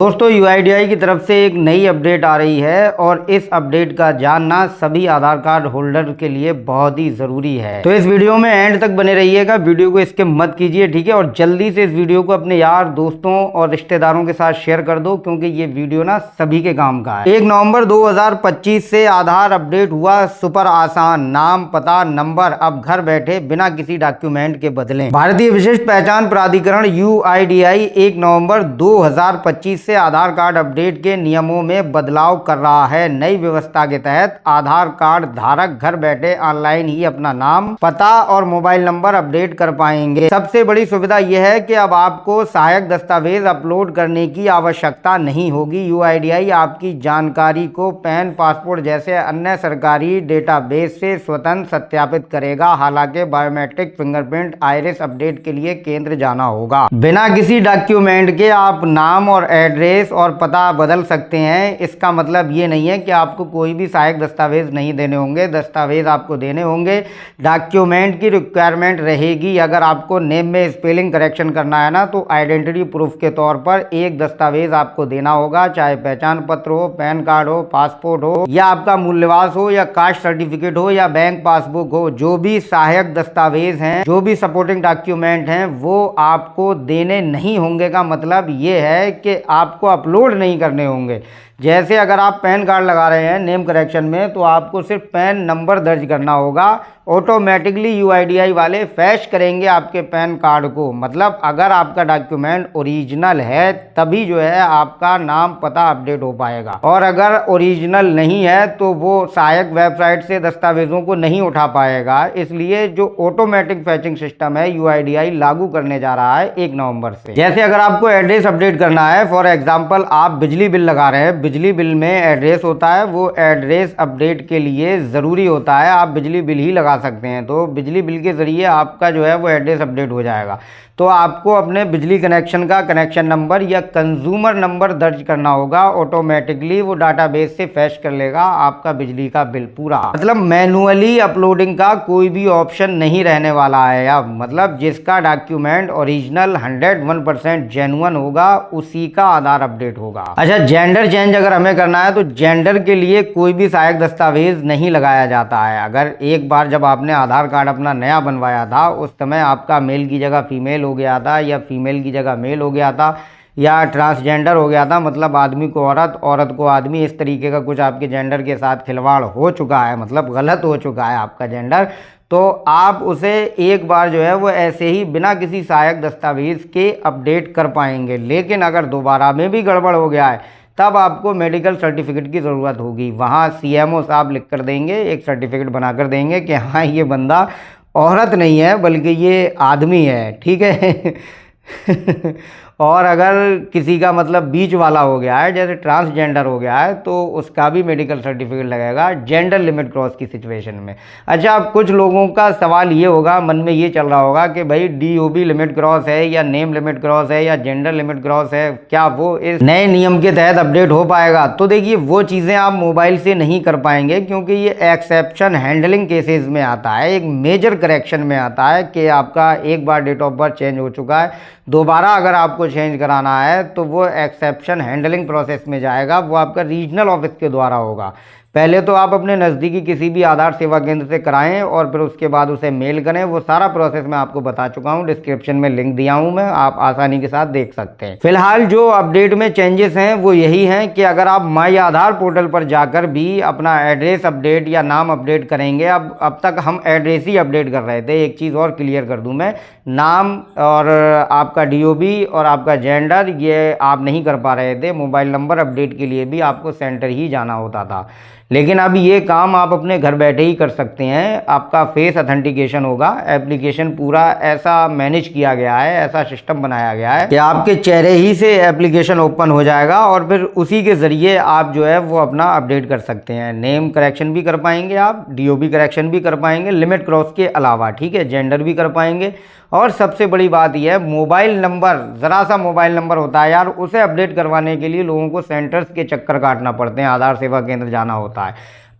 दोस्तों यूआईडीआई की तरफ से एक नई अपडेट आ रही है और इस अपडेट का जानना सभी आधार कार्ड होल्डर के लिए बहुत ही ज़रूरी है। तो इस वीडियो में एंड तक बने रहिएगा, वीडियो को स्किप मत कीजिए, ठीक है। और जल्दी से इस वीडियो को अपने यार दोस्तों और रिश्तेदारों के साथ शेयर कर दो, क्योंकि ये वीडियो ना सभी के काम का है। 1 नवंबर 2025 से आधार अपडेट हुआ सुपर आसान। नाम, पता, नंबर अब घर बैठे बिना किसी डॉक्यूमेंट के बदलें। भारतीय विशिष्ट पहचान प्राधिकरण यूआईडीआई 1 नवंबर 2025 से आधार कार्ड अपडेट के नियमों में बदलाव कर रहा है। नई व्यवस्था के तहत आधार कार्ड धारक घर बैठे ऑनलाइन ही अपना नाम, पता और मोबाइल नंबर अपडेट कर पाएंगे। सबसे बड़ी सुविधा यह है कि अब आपको सहायक दस्तावेज अपलोड करने की आवश्यकता नहीं होगी। यूआईडीआई आपकी जानकारी को पैन, पासपोर्ट जैसे अन्य सरकारी डेटाबेस से स्वतंत्र सत्यापित करेगा। हालांकि बायोमेट्रिक, फिंगरप्रिंट, आइरिस अपडेट के लिए केंद्र जाना होगा। बिना किसी डॉक्यूमेंट के आप नाम और एड्रेस और पता बदल सकते हैं। इसका मतलब ये नहीं है कि आपको कोई भी सहायक दस्तावेज नहीं देने होंगे। दस्तावेज आपको देने होंगे। डॉक्यूमेंट की रिक्वायरमेंट रहेगी। अगर आपको नेम में स्पेलिंग करेक्शन करना है ना, तो आइडेंटिटी प्रूफ के तौर पर एक दस्तावेज आपको देना होगा, चाहे पहचान पत्र हो, पैन कार्ड हो, पासपोर्ट हो, या आपका मूल्यवास हो, या कास्ट सर्टिफिकेट हो, या बैंक पासबुक हो। जो भी सहायक दस्तावेज हैं, जो भी सपोर्टिंग डॉक्यूमेंट हैं, वो आपको देने नहीं होंगे। का मतलब ये है कि आपको अपलोड नहीं करने होंगे। जैसे अगर आप पैन कार्ड लगा रहे हैं नेम करेक्शन में, तो आपको सिर्फ पैन नंबर दर्ज करना होगा। ऑटोमेटिकली यूआईडीआई वाले फैच करेंगे आपके पैन कार्ड को। मतलब अगर आपका डॉक्यूमेंट ओरिजिनल है तभी जो है आपका नाम, पता अपडेट हो पाएगा। और अगर ओरिजिनल नहीं है तो वो सहायक वेबसाइट से दस्तावेजों को नहीं उठा पाएगा। इसलिए जो ऑटोमेटिक फैचिंग सिस्टम है यूआईडीआई लागू करने जा रहा है 1 नवंबर से। जैसे अगर आपको एड्रेस अपडेट करना है, फॉर एग्जाम्पल आप बिजली बिल लगा रहे हैं, बिजली बिल में एड्रेस होता है, वो एड्रेस अपडेट के लिए ज़रूरी होता है। आप बिजली बिल ही लगा सकते हैं, तो बिजली बिल के ज़रिए आपका जो है वो एड्रेस अपडेट हो जाएगा। तो आपको अपने बिजली कनेक्शन का कनेक्शन नंबर या कंज्यूमर नंबर दर्ज करना होगा। ऑटोमेटिकली वो डाटाबेस से फैच कर लेगा आपका बिजली का बिल पूरा। मतलब मैनुअली अपलोडिंग का कोई भी ऑप्शन नहीं रहने वाला है अब। मतलब जिसका डॉक्यूमेंट ओरिजिनल 101% जेन्युइन होगा उसी का आधार अपडेट होगा। अच्छा, जेंडर चेंज अगर हमें करना है तो जेंडर के लिए कोई भी सहायक दस्तावेज नहीं लगाया जाता है। अगर एक बार जब आपने आधार कार्ड अपना नया बनवाया था, उस समय आपका मेल की जगह फीमेल हो गया था, या फीमेल की जगह मेल हो गया था, या ट्रांसजेंडर हो गया था, मतलब आदमी को औरत, औरत को आदमी, इस तरीके का कुछ आपके जेंडर के साथ खिलवाड़ हो चुका है, मतलब गलत हो चुका है आपका जेंडर, तो आप उसे एक बार जो है वो ऐसे ही बिना किसी सहायक दस्तावेज के अपडेट कर पाएंगे। लेकिन अगर दोबारा में भी गड़बड़ हो गया है तब आपको मेडिकल सर्टिफिकेट की ज़रूरत होगी। वहाँ सीएमओ साहब लिख कर देंगे, एक सर्टिफिकेट बना कर देंगे कि हाँ ये बंदा औरत नहीं है बल्कि ये आदमी है, ठीक है। और अगर किसी का मतलब बीच वाला हो गया है, जैसे ट्रांसजेंडर हो गया है, तो उसका भी मेडिकल सर्टिफिकेट लगेगा जेंडर लिमिट क्रॉस की सिचुएशन में। अच्छा, अब कुछ लोगों का सवाल ये होगा, मन में ये चल रहा होगा कि भाई डीओबी लिमिट क्रॉस है, या नेम लिमिट क्रॉस है, या जेंडर लिमिट क्रॉस है, क्या वो इस नए नियम के तहत अपडेट हो पाएगा? तो देखिए, वो चीज़ें आप मोबाइल से नहीं कर पाएंगे, क्योंकि ये एक्सेप्शन हैंडलिंग केसेस में आता है, एक मेजर करेक्शन में आता है कि आपका एक बार डेट ऑफ बर्थ चेंज हो चुका है, दोबारा अगर आपको चेंज कराना है तो वो एक्सेप्शन हैंडलिंग प्रोसेस में जाएगा। वो आपका रीजनल ऑफिस के द्वारा होगा। पहले तो आप अपने नज़दीकी किसी भी आधार सेवा केंद्र से कराएं और फिर उसके बाद उसे मेल करें। वो सारा प्रोसेस मैं आपको बता चुका हूं, डिस्क्रिप्शन में लिंक दिया हूं मैं, आप आसानी के साथ देख सकते हैं। फिलहाल जो अपडेट में चेंजेस हैं वो यही हैं कि अगर आप माई आधार पोर्टल पर जाकर भी अपना एड्रेस अपडेट या नाम अपडेट करेंगे, अब तक हम एड्रेस ही अपडेट कर रहे थे। एक चीज़ और क्लियर कर दूँ मैं, नाम और आपका डीओबी और आपका जेंडर ये आप नहीं कर पा रहे थे। मोबाइल नंबर अपडेट के लिए भी आपको सेंटर ही जाना होता था, लेकिन अब ये काम आप अपने घर बैठे ही कर सकते हैं। आपका फेस ऑथेंटिकेशन होगा। एप्लीकेशन पूरा ऐसा मैनेज किया गया है, ऐसा सिस्टम बनाया गया है कि आपके चेहरे ही से एप्लीकेशन ओपन हो जाएगा और फिर उसी के ज़रिए आप जो है वो अपना अपडेट कर सकते हैं। नेम करेक्शन भी कर पाएंगे आप, डीओबी करेक्शन भी कर पाएंगे लिमिट क्रॉस के अलावा, ठीक है, जेंडर भी कर पाएंगे। और सबसे बड़ी बात यह है, मोबाइल नंबर, ज़रा सा मोबाइल नंबर होता है यार, उसे अपडेट करवाने के लिए लोगों को सेंटर्स के चक्कर काटना पड़ते हैं, आधार सेवा केंद्र जाना होता है।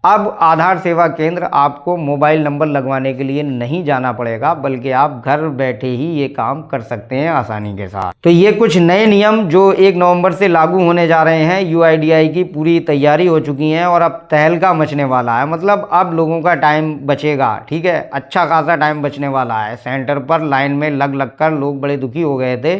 अब आधार सेवा केंद्र आपको मोबाइल नंबर लगवाने के लिए नहीं जाना पड़ेगा, बल्कि आप घर बैठे ही ये काम कर सकते हैं आसानी के साथ। तो ये कुछ नए नियम जो 1 नवंबर से लागू होने जा रहे हैं, यूआईडीआई की पूरी तैयारी हो चुकी है और अब तहलका मचने वाला है। मतलब अब लोगों का टाइम बचेगा, ठीक है, अच्छा खासा टाइम बचने वाला है। सेंटर पर लाइन में लग लग कर लोग बड़े दुखी हो गए थे,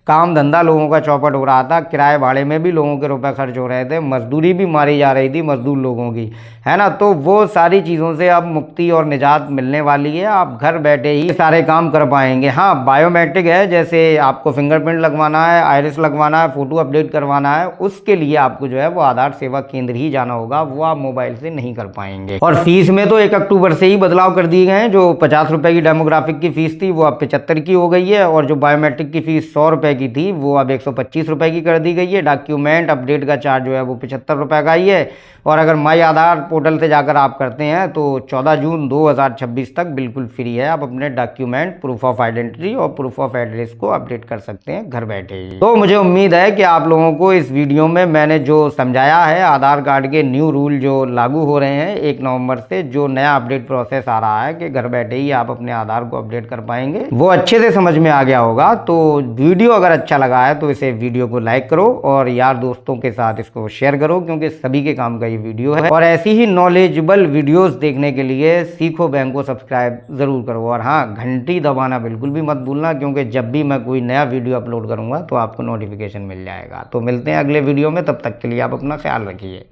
काम धंधा लोगों का चौपट हो रहा था, किराए भाड़े में भी लोगों के रुपए खर्च हो रहे थे, मजदूरी भी मारी जा रही थी मजदूर लोगों की, है ना। तो वो सारी चीज़ों से अब मुक्ति और निजात मिलने वाली है। आप घर बैठे ही सारे काम कर पाएंगे। हाँ, बायोमेट्रिक है, जैसे आपको फिंगरप्रिंट लगवाना है, आइरिस लगवाना है, फोटो अपडेट करवाना है, उसके लिए आपको जो है वो आधार सेवा केंद्र ही जाना होगा, वो आप मोबाइल से नहीं कर पाएंगे। और फीस में तो 1 अक्टूबर से ही बदलाव कर दिए गए हैं। जो 50 रुपए की डेमोग्राफिक की फीस थी वो अब 75 की हो गई है, और जो बायोमेट्रिक की फीस 100 रुपए की थी वो अब 125 रुपए की कर दी गई है। डॉक्यूमेंट अपडेट का चार्ज जो है वो 75 रुपए का ही है। और अगर माई आधार पोर्टल से जाकर आप करते हैं तो 14 जून 2026 तक बिल्कुल फ्री है। आप अपने डॉक्यूमेंट, प्रूफ ऑफ आइडेंटिटी और प्रूफ ऑफ एड्रेस को अपडेट कर सकते हैं घर बैठे ही। तो मुझे उम्मीद है कि आप लोगों को इस वीडियो में मैंने जो समझाया है, आधार कार्ड के न्यू रूल जो लागू हो रहे हैं 1 नवंबर से, जो नया अपडेट प्रोसेस आ रहा है कि घर बैठे ही आप अपने आधार को अपडेट कर पाएंगे, वो अच्छे से समझ में आ गया होगा। तो वीडियो अगर अच्छा लगा है तो इसे वीडियो को लाइक करो और यार दोस्तों के साथ इसको शेयर करो, क्योंकि सभी के काम का ये वीडियो है। और ऐसी ही नॉलेजेबल वीडियोस देखने के लिए सीखो बैंक को सब्सक्राइब जरूर करो। और हाँ, घंटी दबाना बिल्कुल भी मत भूलना, क्योंकि जब भी मैं कोई नया वीडियो अपलोड करूंगा तो आपको नोटिफिकेशन मिल जाएगा। तो मिलते हैं अगले वीडियो में, तब तक के लिए आप अपना ख्याल रखिए।